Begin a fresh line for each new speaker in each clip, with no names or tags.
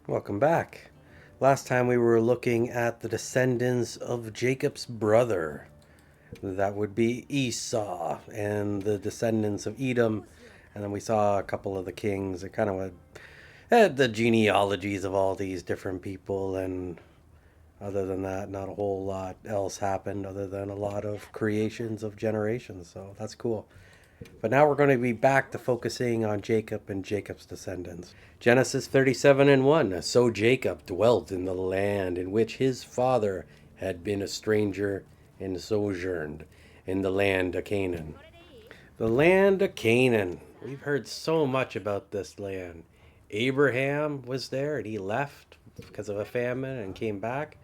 Welcome back. Last time we were looking at the descendants of Jacob's brother. That would be Esau and the descendants of Edom. And then we saw a couple of the kings. It kind of had the genealogies of all these different people. And other than that, not a whole lot else happened other than a lot of creations of generations. So that's cool. But now we're going to be back to focusing on Jacob and Jacob's descendants. Genesis 37 and 1. So Jacob dwelt in the land in which his father had been a stranger and sojourned in the land of Canaan. The land of Canaan. We've heard so much about this land. Abraham was there and he left because of a famine and came back.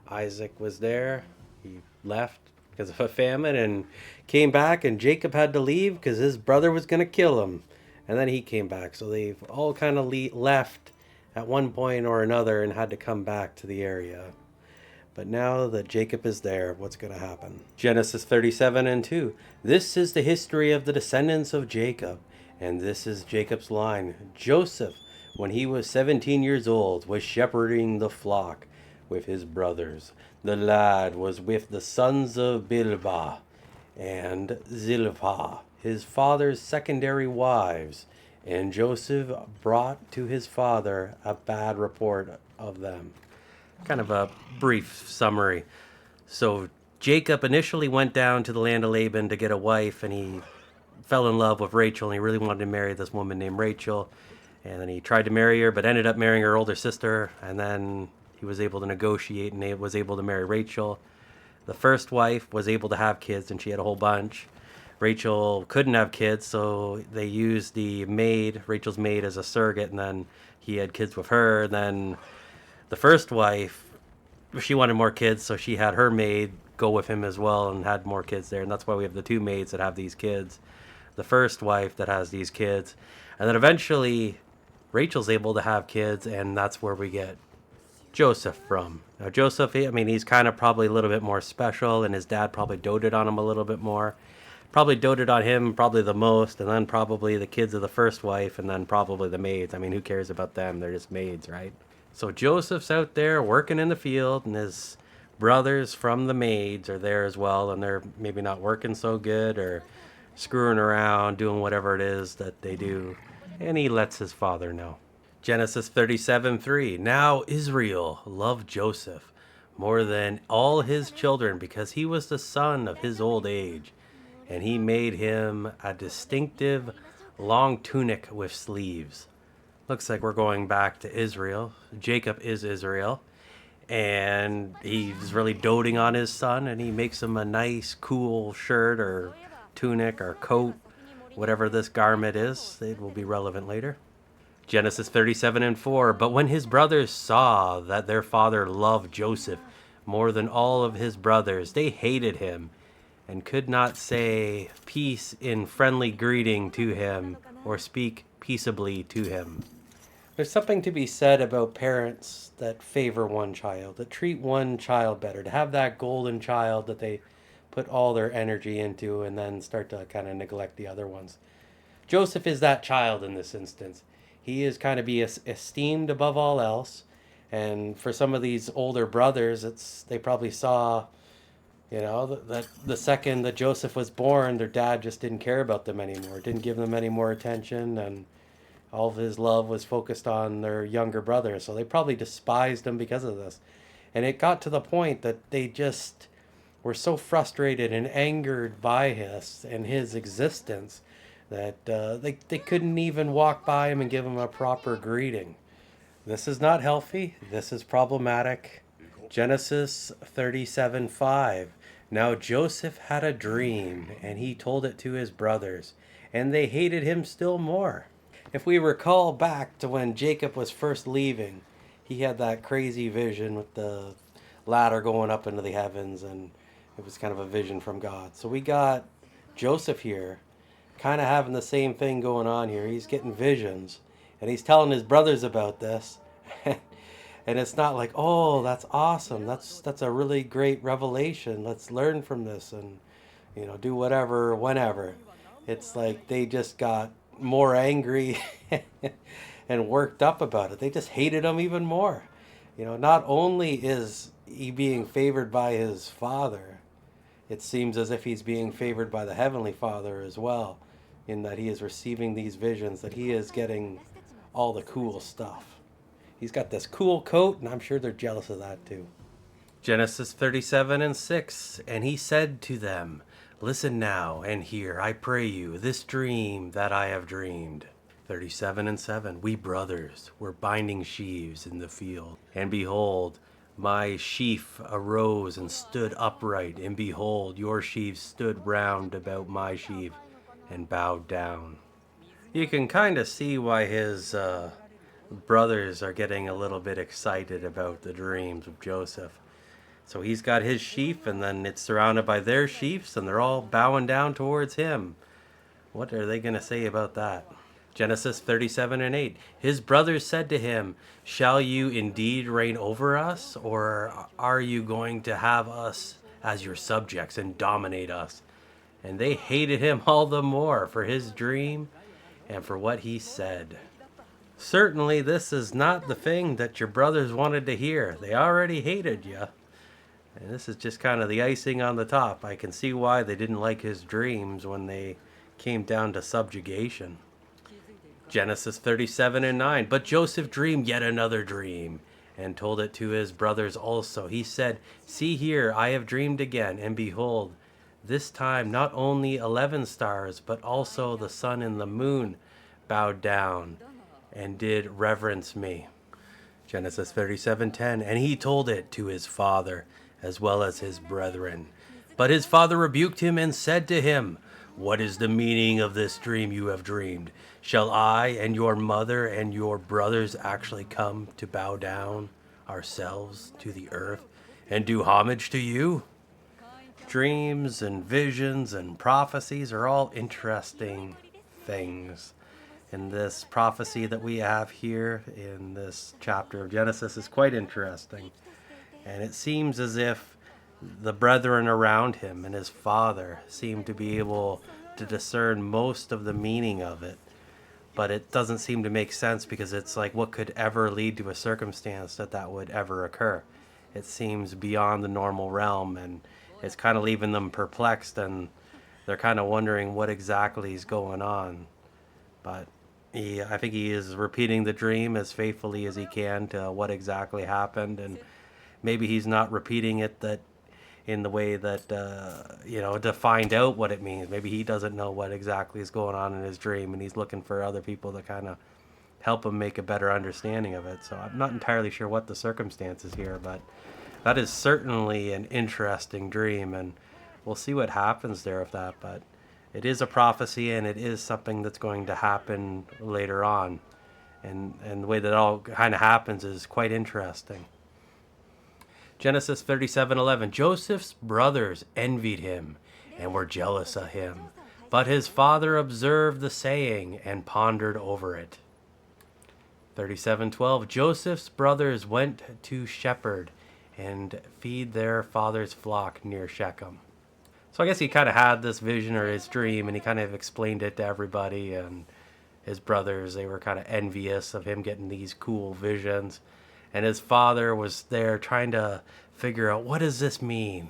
Isaac was there. He left because of a famine and came back, and Jacob had to leave because his brother was going to kill him. And then he came back. So they've all kind of left at one point or another and had to come back to the area. But now that Jacob is there, what's going to happen? Genesis 37 and 2. This is the history of the descendants of Jacob, and this is Jacob's line. Joseph, when he was 17 years old, was shepherding the flock with his brothers. The lad was with the sons of Bilhah and Zilpah, his father's secondary wives, and Joseph brought to his father a bad report of them. Kind of a brief summary. So Jacob initially went down to the land of Laban to get a wife, and he fell in love with Rachel, and he really wanted to marry this woman named Rachel. And then he tried to marry her, but ended up marrying her older sister, and then he was able to negotiate and was able to marry Rachel. The first wife was able to have kids, and she had a whole bunch. Rachel couldn't have kids, so they used the maid, Rachel's maid, as a surrogate, and then he had kids with her. And then the first wife, she wanted more kids, so she had her maid go with him as well and had more kids there. And that's why we have the two maids that have these kids. The first wife that has these kids. And then eventually Rachel's able to have kids, and that's where we get Joseph from. Now Joseph, I mean, he's kind of probably a little bit more special, and his dad probably doted on him a little bit more. Probably doted on him probably the most, and then probably the kids of the first wife, and then probably the maids. I mean, who cares about them? They're just maids, right? So Joseph's out there working in the field, and his brothers from the maids are there as well, and they're maybe not working so good or screwing around, doing whatever it is that they do. And he lets his father know. Genesis 37:3. Now Israel loved Joseph more than all his children because he was the son of his old age, and he made him a distinctive long tunic with sleeves. Looks like we're going back to Israel. Jacob is Israel, and he's really doting on his son, and he makes him a nice, cool shirt or tunic or coat, whatever this garment is. It will be relevant later. Genesis 37 and 4. But when his brothers saw that their father loved Joseph more than all of his brothers, they hated him and could not say peace in friendly greeting to him or speak peaceably to him. There's something to be said about parents that favor one child, that treat one child better, to have that golden child that they put all their energy into and then start to kind of neglect the other ones. Joseph is that child in this instance. He is kind of be esteemed above all else. And for some of these older brothers, they probably saw, that the second that Joseph was born, their dad just didn't care about them anymore, didn't give them any more attention, and all of his love was focused on their younger brother. So they probably despised him because of this. And it got to the point that they just were so frustrated and angered by his existence that they couldn't even walk by him and give him a proper greeting. This is not healthy. This is problematic. Genesis 37:5. Now Joseph had a dream, and he told it to his brothers, and they hated him still more. If we recall back to when Jacob was first leaving, he had that crazy vision with the ladder going up into the heavens, and it was kind of a vision from God. So we got Joseph here kind of having the same thing going on here. He's getting visions, and he's telling his brothers about this. And it's not like, oh, that's awesome. That's a really great revelation. Let's learn from this and, do whatever, whenever. It's like they just got more angry and and worked up about it. They just hated him even more. Not only is he being favored by his father, it seems as if he's being favored by the Heavenly Father as well, in that he is receiving these visions, that he is getting all the cool stuff. He's got this cool coat, and I'm sure they're jealous of that too. Genesis 37:6, and he said to them, listen now and hear, I pray you, this dream that I have dreamed. 37:7, we brothers were binding sheaves in the field, and behold, my sheaf arose and stood upright, and behold, your sheaves stood round about my sheaf and bowed down. You can kind of see why his brothers are getting a little bit excited about the dreams of Joseph. So he's got his sheaf, and then it's surrounded by their sheaves, and they're all bowing down towards him. What are they going to say about that? Genesis 37:8. His brothers said to him, shall you indeed reign over us, or are you going to have us as your subjects and dominate us? And they hated him all the more for his dream and for what he said. Certainly this is not the thing that your brothers wanted to hear. They already hated you. And this is just kind of the icing on the top. I can see why they didn't like his dreams when they came down to subjugation. Genesis 37:9. But Joseph dreamed yet another dream, and told it to his brothers also. He said, see here, I have dreamed again, and behold, this time not only 11 stars, but also the sun and the moon bowed down and did reverence me. Genesis 37:10. And he told it to his father, as well as his brethren. But his father rebuked him and said to him, what is the meaning of this dream you have dreamed? Shall I and your mother and your brothers actually come to bow down ourselves to the earth and do homage to you? Dreams and visions and prophecies are all interesting things. And this prophecy that we have here in this chapter of Genesis is quite interesting. And it seems as if the brethren around him and his father seem to be able to discern most of the meaning of it. But it doesn't seem to make sense, because it's like, what could ever lead to a circumstance that would ever occur? It seems beyond the normal realm, and it's kind of leaving them perplexed, and they're kind of wondering what exactly is going on. But I think he is repeating the dream as faithfully as he can to what exactly happened, and maybe he's not repeating it that in the way that, to find out what it means. Maybe he doesn't know what exactly is going on in his dream, and he's looking for other people to kind of help him make a better understanding of it. So I'm not entirely sure what the circumstances here, but that is certainly an interesting dream, and we'll see what happens there with that. But it is a prophecy, and it is something that's going to happen later on. And the way that all kind of happens is quite interesting. Genesis 37:11. Joseph's brothers envied him and were jealous of him, but his father observed the saying and pondered over it. 37:12. Joseph's brothers went to shepherd and feed their father's flock near Shechem. So I guess he kind of had this vision or his dream, and he kind of explained it to everybody, and his brothers, they were kind of envious of him getting these cool visions. And his father was there trying to figure out, what does this mean?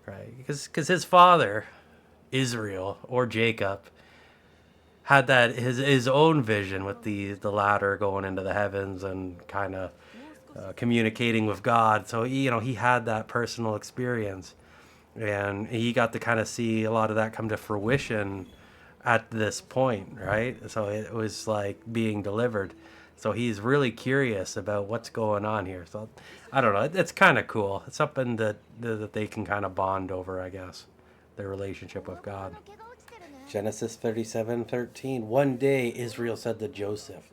Right? Because his father, Israel, or Jacob, had that his own vision with the ladder going into the heavens and kind of communicating with God. So he had that personal experience, and he got to kind of see a lot of that come to fruition at this point, right? So it was like being delivered. So he's really curious about what's going on here. So I don't know. It's kind of cool. It's something that they can kind of bond over, I guess, their relationship with God. Genesis 37:13. One day Israel said to Joseph,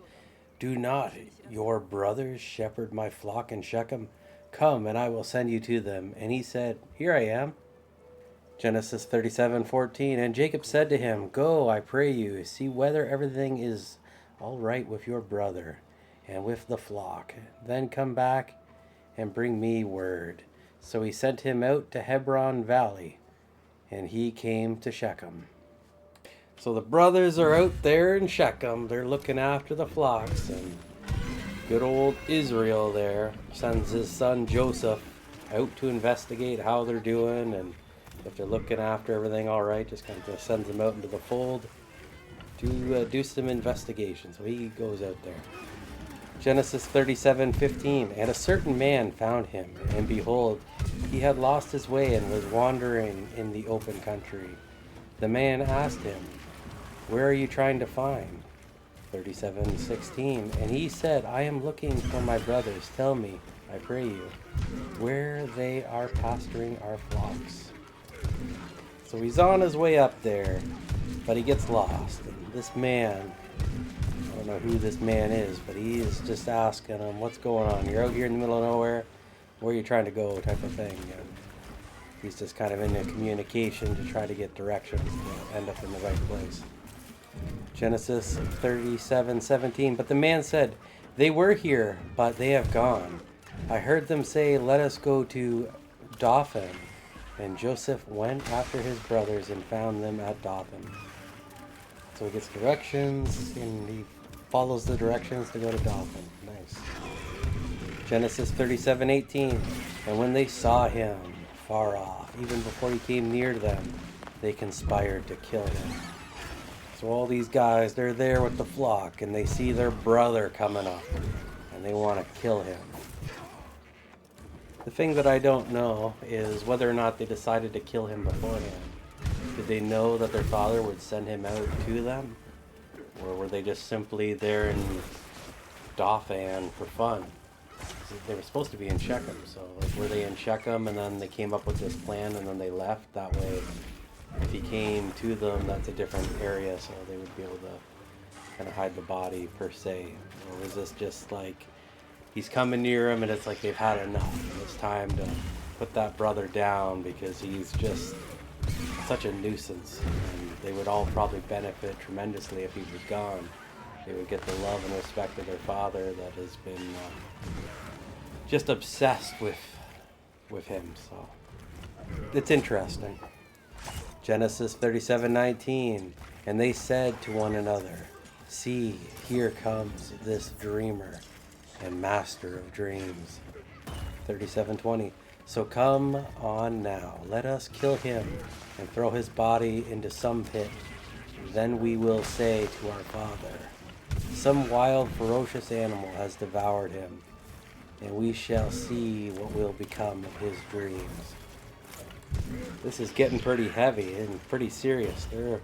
do not your brothers shepherd my flock in Shechem? Come, and I will send you to them. And he said, here I am. Genesis 37:14. And Jacob said to him, go, I pray you, see whether everything is all right with your brother and with the flock. Then come back and bring me word. So he sent him out to Hebron Valley, and he came to Shechem. So the brothers are out there in Shechem. They're looking after the flocks, and good old Israel there sends his son Joseph out to investigate how they're doing and if they're looking after everything all right. Just kind of sends them out into the fold to do some investigation. So he goes out there. Genesis 37:15. And a certain man found him, and behold, he had lost his way and was wandering in the open country. The man asked him, where are you trying to find? 37:16. And he said, I am looking for my brothers. Tell me, I pray you, where they are pasturing our flocks. So he's on his way up there, but he gets lost. And this man, I don't know who this man is, but he is just asking him, what's going on? You're out here in the middle of nowhere, where are you trying to go, type of thing. And he's just kind of in a communication to try to get directions to end up in the right place. Genesis 37:17. But the man said, they were here, but they have gone. I heard them say, let us go to Dothan. And Joseph went after his brothers and found them at Dothan. So he gets directions, and he follows the directions to go to Dothan. Nice. Genesis 37:18. And when they saw him far off, even before he came near them, they conspired to kill him. So all these guys, they're there with the flock, and they see their brother coming up, and they want to kill him. The thing that I don't know is whether or not they decided to kill him beforehand. Did they know that their father would send him out to them? Or were they just simply there in Dothan for fun? They were supposed to be in Shechem, so like, were they in Shechem and then they came up with this plan and then they left? That way, if he came to them, that's a different area, so they would be able to kind of hide the body per se. Or was this just like he's coming near him and it's like they've had enough and it's time to put that brother down because he's just such a nuisance, and they would all probably benefit tremendously if he was gone. They would get the love and respect of their father that has been just obsessed with him. So it's interesting. Genesis 37:19. And they said to one another, see, here comes this dreamer and master of dreams. 37:20. So come on now, let us kill him and throw his body into some pit. Then we will say to our father, some wild, ferocious animal has devoured him, and we shall see what will become of his dreams. This is getting pretty heavy and pretty serious. They're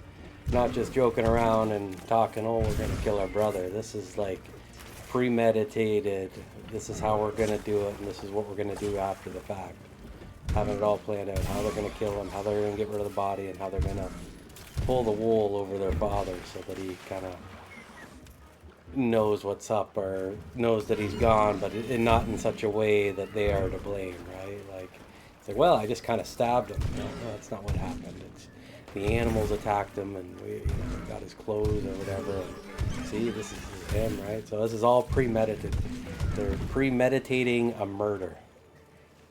not just joking around and talking, oh, we're going to kill our brother. This is like premeditated. This is how we're going to do it, and this is what we're going to do after the fact. Having it all planned out, how they're going to kill him, how they're going to get rid of the body, and how they're going to pull the wool over their father so that he kind of knows what's up or knows that he's gone, but not in such a way that they are to blame, right? Like, it's like, well, I just kind of stabbed him. No, that's not what happened. It's the animals attacked him, and we got his clothes or whatever. And see, this is him, right? So this is all premeditated. They're premeditating a murder.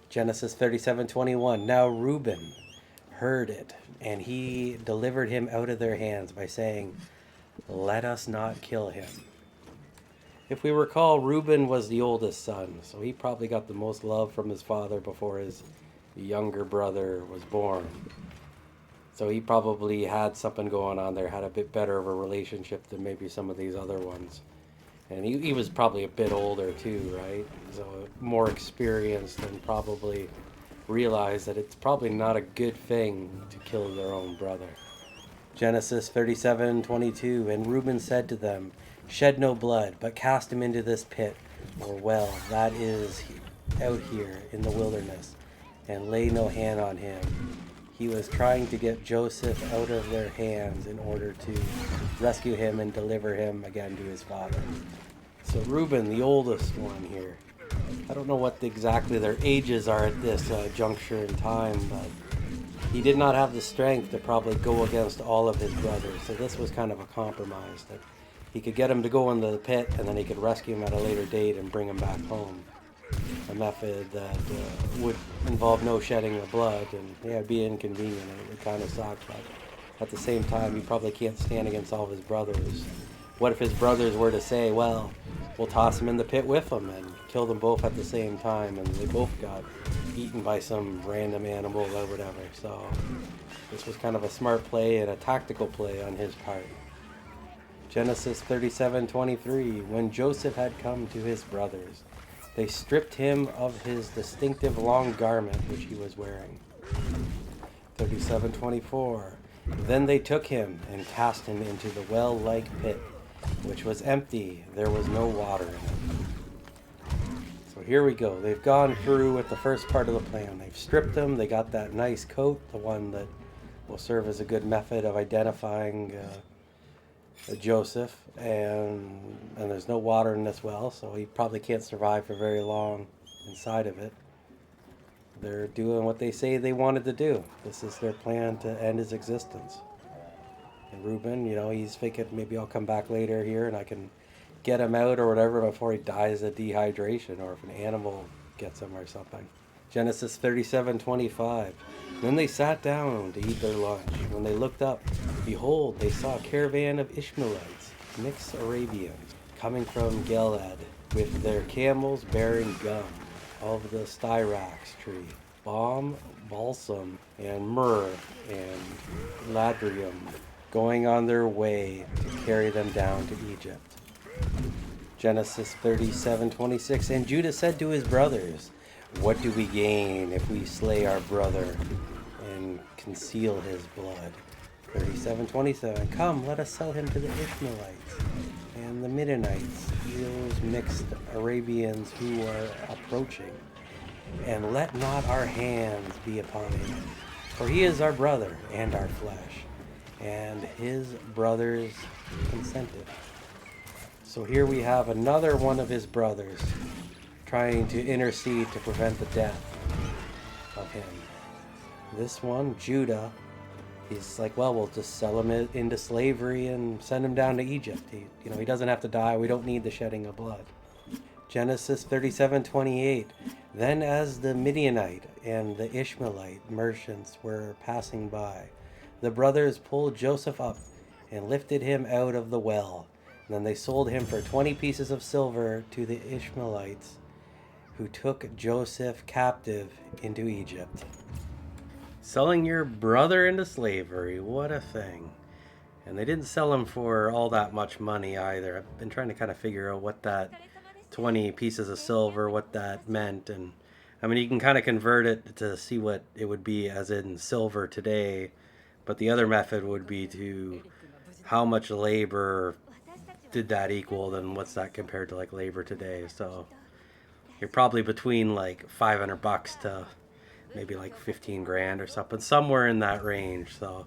Genesis 37:21. Now Reuben heard it, and he delivered him out of their hands by saying, let us not kill him. If we recall, Reuben was the oldest son, so he probably got the most love from his father before his younger brother was born. So he probably had something going on there, had a bit better of a relationship than maybe some of these other ones. And he was probably a bit older too, right? So more experienced, and probably realized that it's probably not a good thing to kill their own brother. Genesis 37:22. And Reuben said to them, shed no blood, but cast him into this pit or well that is out here in the wilderness, and lay no hand on him. He was trying to get Joseph out of their hands in order to rescue him and deliver him again to his father. So Reuben, the oldest one here, I don't know what exactly their ages are at this juncture in time, but he did not have the strength to probably go against all of his brothers. So this was kind of a compromise, that he could get him to go into the pit, and then he could rescue him at a later date and bring him back home. A method that would involve no shedding of blood, and yeah, it'd be inconvenient, and it would kind of suck, but at the same time, he probably can't stand against all of his brothers. What if his brothers were to say, well, we'll toss him in the pit with them and kill them both at the same time, and they both got eaten by some random animal or whatever. So this was kind of a smart play and a tactical play on his part. Genesis 37:23. When Joseph had come to his brothers, they stripped him of his distinctive long garment which he was wearing. 37:24. Then they took him and cast him into the well-like pit, which was empty. There was no water in it. So here we go. They've gone through with the first part of the plan. They've stripped him. They got that nice coat, the one that will serve as a good method of identifying Joseph, and there's no water in this well, so he probably can't survive for very long inside of it. They're doing what they say they wanted to do. This is their plan to end his existence. And Reuben, he's thinking maybe I'll come back later here and I can get him out or whatever before he dies of dehydration, or if an animal gets him or something. Genesis 37:25. Then they sat down to eat their lunch. When they looked up, behold, they saw a caravan of Ishmaelites, mixed Arabians, coming from Gilead, with their camels bearing gum of the styrax tree, balsam, and myrrh, and ladrium, going on their way to carry them down to Egypt. Genesis 37:26. And Judah said to his brothers, what do we gain if we slay our brother and conceal his blood? 37:27. Come, let us sell him to the Ishmaelites and the Midianites, those mixed Arabians who are approaching. And let not our hands be upon him, for he is our brother and our flesh. And his brothers consented. So here we have another one of his brothers trying to intercede to prevent the death of him. This one, Judah, he's like, well, we'll just sell him into slavery and send him down to Egypt. He doesn't have to die. We don't need the shedding of blood. Genesis 37:28. Then as the Midianite and the Ishmaelite merchants were passing by, the brothers pulled Joseph up and lifted him out of the well. And then they sold him for 20 pieces of silver to the Ishmaelites, who took Joseph captive into Egypt. Selling your brother into slavery, what a thing. And they didn't sell him for all that much money either. I've been trying to kind of figure out what that 20 pieces of silver, what that meant. And I mean, you can kind of convert it to see what it would be as in silver today. But the other method would be to how much labor did that equal, then what's that compared to like labor today. So you're probably between like $500 to maybe like 15 grand or something, somewhere in that range. So,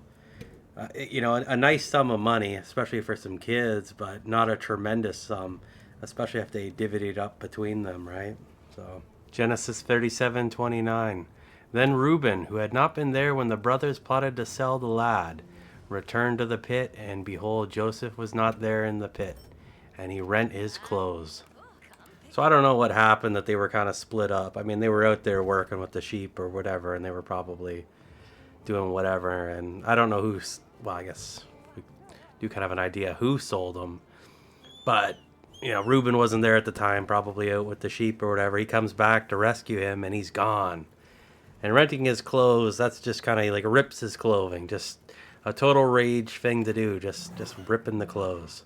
a nice sum of money, especially for some kids, but not a tremendous sum, especially if they divvied it up between them, right? So, Genesis 37:29. Then Reuben, who had not been there when the brothers plotted to sell the lad, returned to the pit, and behold, Joseph was not there in the pit, and he rent his clothes. So I don't know what happened, that they were kind of split up. I mean, they were out there working with the sheep or whatever, and they were probably doing whatever. And I don't know I guess we do kind of an idea who sold them. But, Reuben wasn't there at the time, probably out with the sheep or whatever. He comes back to rescue him, and he's gone. And renting his clothes, that's just kind of like rips his clothing. Just a total rage thing to do, just ripping the clothes.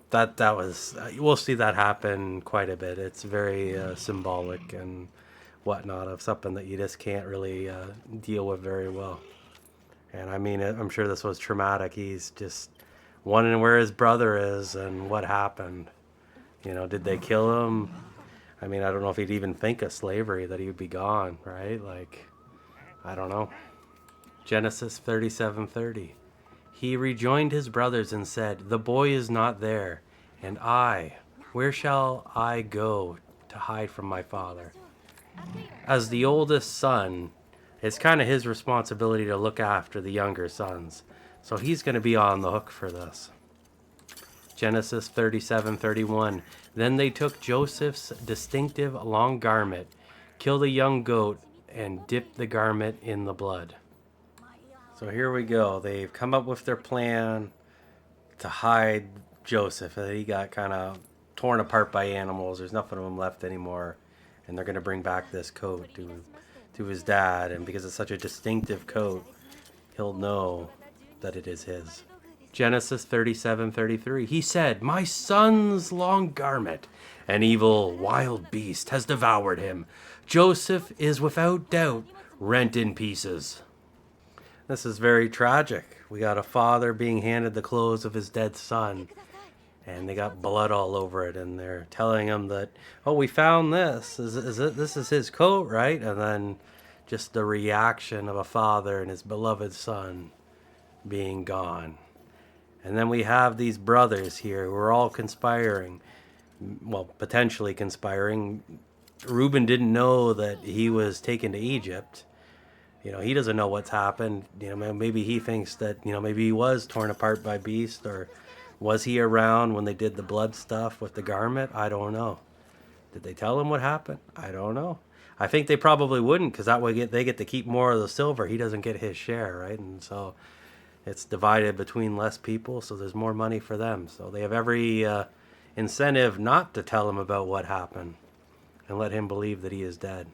That was, we'll see that happen quite a bit. It's very symbolic and whatnot of something that you just can't really deal with very well. And I mean, I'm sure this was traumatic. He's just wondering where his brother is and what happened. Did they kill him? I mean, I don't know if he'd even think of slavery, that he would be gone, right? Like, I don't know. Genesis 37:30. He rejoined his brothers and said, the boy is not there, and where shall I go to hide from my father? As the oldest son, it's kind of his responsibility to look after the younger sons. So he's going to be on the hook for this. Genesis 37:31. Then they took Joseph's distinctive long garment, killed a young goat, and dipped the garment in the blood. So here we go. They've come up with their plan to hide Joseph. He got kind of torn apart by animals. There's nothing of him left anymore. And they're going to bring back this coat to his dad. And because it's such a distinctive coat, he'll know that it is his. Genesis 37:33. He said, "My son's long garment, an evil wild beast has devoured him. Joseph is without doubt rent in pieces." This is very tragic. We got a father being handed the clothes of his dead son, and they got blood all over it, and they're telling him that, "Oh, we found this. This is his coat, right?" And then just the reaction of a father and his beloved son being gone. And then we have these brothers here who are all conspiring, well, potentially conspiring. Reuben didn't know that he was taken to Egypt. He doesn't know what's happened. Maybe he thinks that, maybe he was torn apart by beast, or was he around when they did the blood stuff with the garment? I don't know. Did they tell him what happened? I don't know. I think they probably wouldn't, because that way they get to keep more of the silver. He doesn't get his share, right? And so it's divided between less people, so there's more money for them. So they have every incentive not to tell him about what happened and let him believe that he is dead.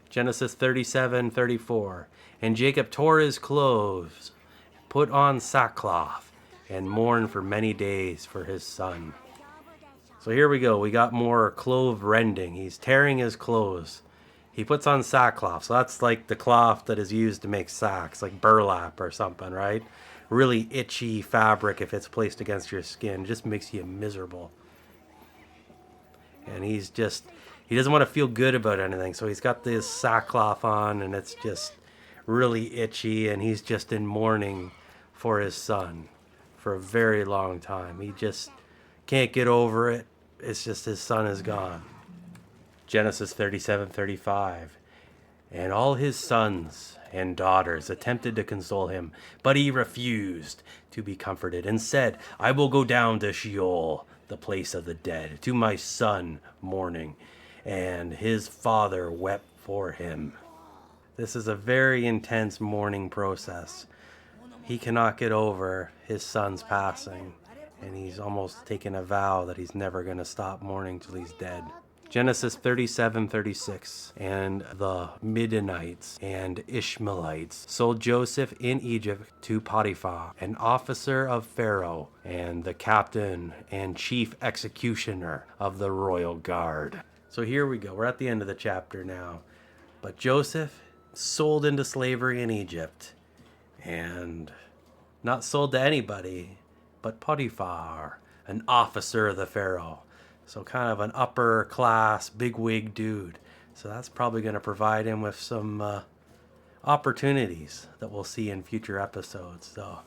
Genesis 37:34. And Jacob tore his clothes, put on sackcloth, and mourned for many days for his son. So here we go. We got more clothes rending. He's tearing his clothes. He puts on sackcloth. So that's like the cloth that is used to make sacks, like burlap or something, right? Really itchy fabric if it's placed against your skin. Just makes you miserable. And he doesn't want to feel good about anything. So he's got this sackcloth on, and it's just really itchy, and he's just in mourning for his son for a very long time. He just can't get over it. It's just his son is gone. Genesis 37:35. And all his sons and daughters attempted to console him, but he refused to be comforted and said, "I will go down to Sheol, the place of the dead, to my son mourning." And his father wept for him. This is a very intense mourning process. He cannot get over his son's passing, and he's almost taken a vow that he's never going to stop mourning till he's dead. Genesis 37:36. And the Midianites and Ishmaelites sold Joseph in Egypt to Potiphar, an officer of Pharaoh, and the captain and chief executioner of the royal guard. So here we go. We're at the end of the chapter now. But Joseph sold into slavery in Egypt, and not sold to anybody but Potiphar, an officer of the Pharaoh. So kind of an upper class, bigwig dude. So that's probably going to provide him with some opportunities that we'll see in future episodes. So